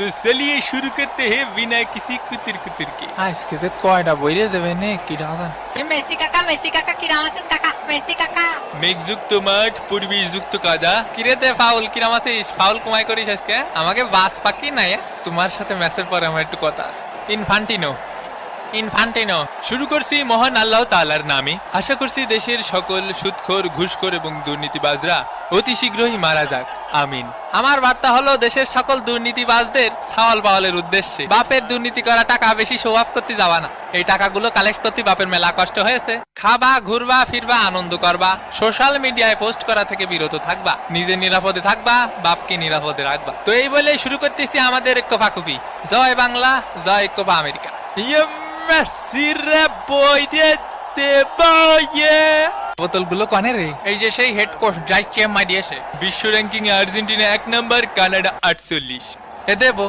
तो चलिए शुरू करते हैं बिना किसी कुतिर कुतिर के। আজকে যে কয়টা বইরে দেবে নে কি দাদা মেসি কাকা কিরাম আছেন কাকা মেসি কাকা মেঘযুক্ত মাঠ পরিবেশযুক্ত কাদা। কিরে তে ফাউল কিরাম আছিস ফাউল কমাই করিস আজকে আমাকে বাস পাকি নাই তোমার সাথে ম্যাচের পরে আমার একটু কথা ইনফান্টিনো শুরু করছি মহান আল্লাহ তাআলার নামে। আশা করছি দেশের সকল সুদখোর ঘুষখোর এবং দুর্নীতিবাজরা অতি শীঘ্রই মারা যাক, আমিন। আমার বার্তা হলো দেশের সকল দুর্নীতিবাজদের সাওয়াল পাওয়ালের উদ্দেশ্যে বাপের দুর্নীতি করা টাকা বেশি শো অফ করতে যাওয়া না। এই টাকাগুলো কালেক্ট করতে বাপের মেলা কষ্ট হয়েছে। খাবা ঘুরবা ফিরবা আনন্দ করবা, সোশ্যাল মিডিয়ায় পোস্ট করা থেকে বিরত থাকবা, নিজে নিরাপদে থাকবা, বাপকে নিরাপদে রাখবা। তো এই বলে শুরু করতেছি আমাদের কোপাকুপি। জয় বাংলা, জয় কোপা আমেরিকা। বোতলগুলো কনে রে? এই যে সেই হেড কোচ যাইছে মারিয়েছে। বিশ্ব র্যাঙ্কিং এ আর্জেন্টিনা 1 নম্বর, কানাডা 48। এ দেব